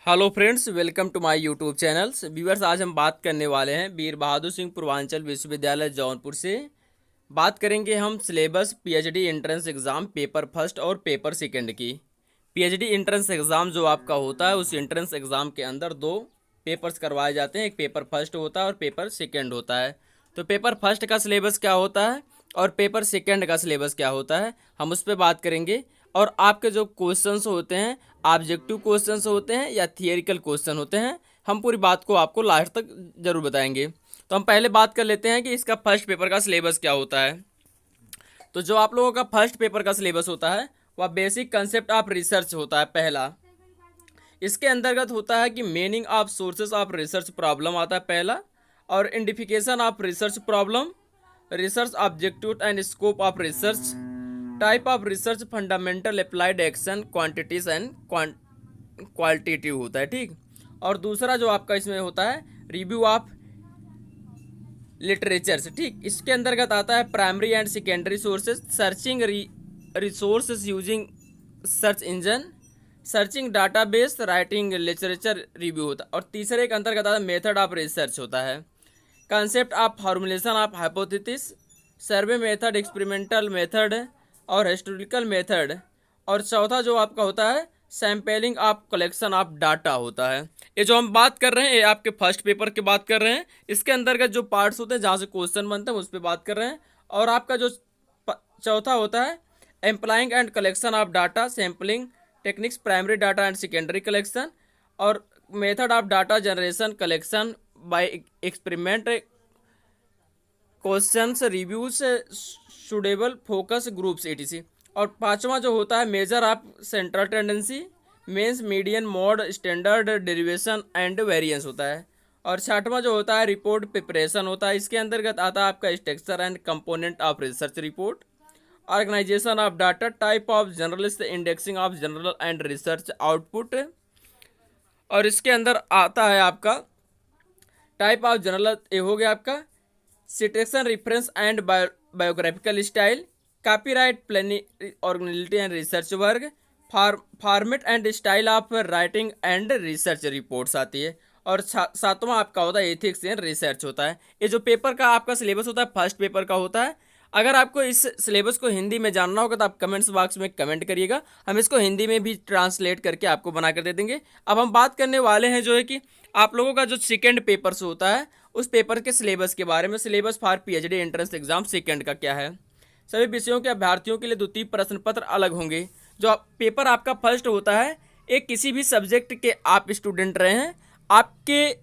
Hello friends, welcome to my YouTube channels. Viewers, आज हम बात करने वाले हैं वीर बहादुर सिंह पूर्वांचल विश्वविद्यालय जौनपुर से। बात करेंगे हम syllabus PhD entrance exam paper first और पेपर सेकंड की। पीएचडी एंट्रेंस एग्ज़ाम जो आपका होता है, उस एंट्रेंस एग्ज़ाम के अंदर दो पेपर्स करवाए जाते हैं। एक पेपर फर्स्ट होता है और पेपर सेकेंड होता है। तो पेपर फर्स्ट का सिलेबस क्या होता है और पेपर सेकेंड का सिलेबस क्या होता है, हम उस पर बात करेंगे। और आपके जो क्वेश्चंस होते हैं, ऑब्जेक्टिव क्वेश्चंस होते हैं या थियरिकल क्वेश्चन होते हैं, हम पूरी बात को आपको लास्ट तक जरूर बताएंगे। तो हम पहले बात कर लेते हैं कि इसका फर्स्ट पेपर का सिलेबस क्या होता है। तो जो आप लोगों का फर्स्ट पेपर का सिलेबस होता है वह बेसिक कंसेप्ट ऑफ रिसर्च होता है पहला। इसके अंतर्गत होता है कि meaning of sources of research problem आता है पहला, और identification of research problem, research objective and scope of research, type of research, fundamental applied action, quantities and qualitative होता है। ठीक। और दूसरा जो आपका इसमें होता है रिव्यू ऑफ लिटरेचर से। ठीक। इसके अंतर्गत आता है primary and secondary sources, searching resources using search engine, searching database, writing literature review होता है। और तीसरे के अंतर्गत आता है मेथड ऑफ रिसर्च होता है, concept of formulation of hypothesis, survey method, experimental method और हिस्टोरिकल मेथड। और चौथा जो आपका होता है sampling of collection of data होता है। ये जो हम बात कर रहे हैं ये आपके फर्स्ट पेपर की बात कर रहे हैं। इसके अंतर्गत जो पार्ट्स होते हैं जहाँ से क्वेश्चन बनते हैं उस पर बात कर रहे हैं। और आपका जो चौथा होता है employing and collection of data, sampling techniques, primary data and secondary collection, और method of data generation, collection by experiment, questions, reviews, suitable focus groups ETC. और पांचवा जो होता है major of central tendency, means, median, mode, standard derivation and variance होता है। और छठवां जो होता है रिपोर्ट प्रिपरेशन होता है। इसके अंतर्गत आता है आपका structure and component of research report, organisation of data, type of journalist, indexing of journal and research output. और इसके अंदर आता है आपका टाइप ऑफ जर्नल, ये हो गया आपका citation, reference and biographical style, copyright, planning, organisation and research work, format and style of writing and research reports आती है। और सातवां आपका होता है एथिक्स एंड रिसर्च होता है। ये जो पेपर का आपका सिलेबस होता है फर्स्ट पेपर का होता है। अगर आपको इस सिलेबस को हिंदी में जानना होगा तो आप कमेंट्स बॉक्स में कमेंट करिएगा, हम इसको हिंदी में भी ट्रांसलेट करके आपको बना कर दे देंगे। अब हम बात करने वाले हैं जो है कि आप लोगों का जो सेकेंड पेपर होता है उस पेपर के सिलेबस के बारे में। Syllabus for PhD entrance exam second का क्या है। सभी विषयों के अभ्यर्थियों के लिए द्वितीय प्रश्न पत्र अलग होंगे। जो पेपर आपका फर्स्ट होता है एक किसी भी सब्जेक्ट के आप स्टूडेंट रहे हैं, आपके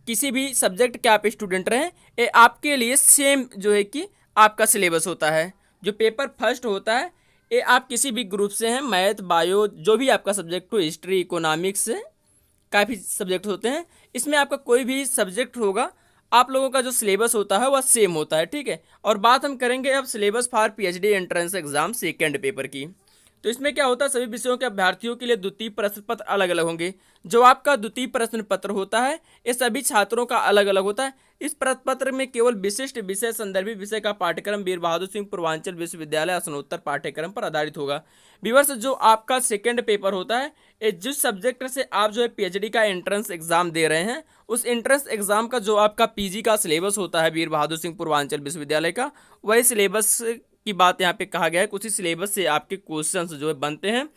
किसी भी सब्जेक्ट के आप स्टूडेंट रहे हैं, ये आपके लिए सेम जो है कि आपका सिलेबस होता है। जो पेपर फर्स्ट होता है ये आप किसी भी ग्रुप से हैं, मैथ, बायो, जो भी आपका सब्जेक्ट हो, हिस्ट्री, इकोनॉमिक्स, काफ़ी सब्जेक्ट होते हैं, इसमें आपका कोई भी सब्जेक्ट होगा, आप लोगों का जो सिलेबस होता है वह सेम होता है। ठीक है। और बात हम करेंगे अब syllabus for PhD entrance exam second paper की। तो इसमें क्या होता है सभी विषयों के अभ्यर्थियों के लिए द्वितीय प्रश्न पत्र अलग अलग होंगे। जो आपका द्वितीय प्रश्न पत्र होता है ये सभी छात्रों का अलग अलग होता है। इस प्रश्न पत्र में केवल विशिष्ट विषय, संदर्भित विषय का पाठ्यक्रम वीर बहादुर सिंह पूर्वांचल विश्वविद्यालय स्नातकोत्तर पाठ्यक्रम पर आधारित होगा। व्यूअर्स, जो आपका सेकेंड पेपर होता है ये जिस सब्जेक्ट से आप जो है पीएचडी का एंट्रेंस एग्जाम दे रहे हैं उस एंट्रेंस एग्जाम का जो आपका पीजी का सिलेबस होता है वीर बहादुर सिंह पूर्वांचल विश्वविद्यालय का, वही सिलेबस की बात यहाँ पे कहा गया है। कुछ ही सिलेबस से आपके क्वेश्चंस जो है बनते हैं।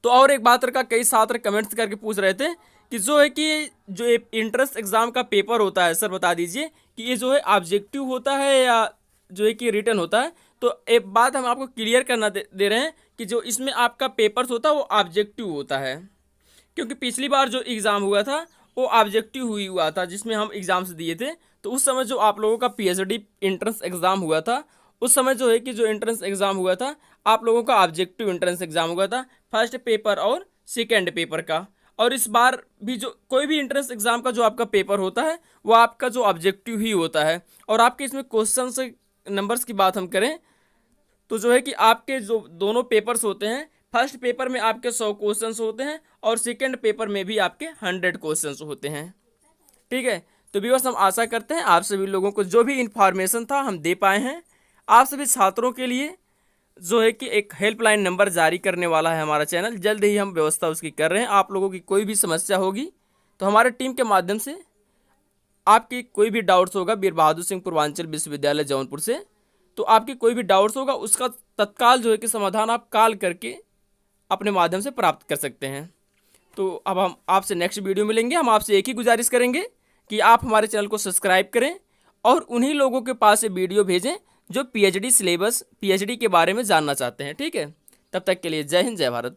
तो और एक बात का कई छात्र कमेंट्स करके पूछ रहे थे कि जो है कि जो एंट्रेंस एग्जाम का पेपर होता है सर बता दीजिए कि ये जो है ऑब्जेक्टिव होता है या जो है कि रिटन होता है। तो एक बात हम आपको क्लियर करना दे रहे हैं कि जो इसमें आपका पेपर होता है वो ऑब्जेक्टिव होता है, क्योंकि पिछली बार जो एग्ज़ाम हुआ था वो ऑब्जेक्टिव हुआ था जिसमें हम एग्ज़ाम्स दिए थे। तो उस समय जो आप लोगों का पीएचडी एंट्रेंस एग्ज़ाम हुआ था उस समय जो है कि जो एंट्रेंस एग्ज़ाम हुआ था आप लोगों का ऑब्जेक्टिव एंट्रेंस एग्ज़ाम हुआ था फर्स्ट पेपर और सेकेंड पेपर का। और इस बार भी जो कोई भी एंट्रेंस एग्ज़ाम का जो आपका पेपर होता है वो आपका जो ऑब्जेक्टिव ही होता है। और आपके इसमें क्वेश्चन से नंबर्स की बात हम करें तो जो है कि आपके जो दोनों पेपर्स होते हैं, फर्स्ट पेपर में आपके 100 क्वेश्चंस होते हैं और सेकेंड पेपर में भी आपके 100 क्वेश्चंस होते हैं। ठीक है। तो व्यूअर्स, हम आशा करते हैं आप सभी लोगों को जो भी इंफॉर्मेशन था हम दे पाए हैं। आप सभी छात्रों के लिए जो है कि एक हेल्पलाइन नंबर जारी करने वाला है हमारा चैनल। जल्द ही हम व्यवस्था उसकी कर रहे हैं। आप लोगों की कोई भी समस्या होगी तो हमारे टीम के माध्यम से आपकी कोई भी डाउट्स होगा वीर बहादुर सिंह पूर्वांचल विश्वविद्यालय जौनपुर से, तो आपकी कोई भी डाउट्स होगा उसका तत्काल जो है कि समाधान आप कॉल करके अपने माध्यम से प्राप्त कर सकते हैं। तो अब हम आपसे नेक्स्ट वीडियो मिलेंगे। हम आपसे एक ही गुजारिश करेंगे कि आप हमारे चैनल को सब्सक्राइब करें और उन्हीं लोगों के पास ये वीडियो भेजें जो पीएचडी सिलेबस, पीएचडी के बारे में जानना चाहते हैं। ठीक है, तब तक के लिए जय हिंद, जय भारत।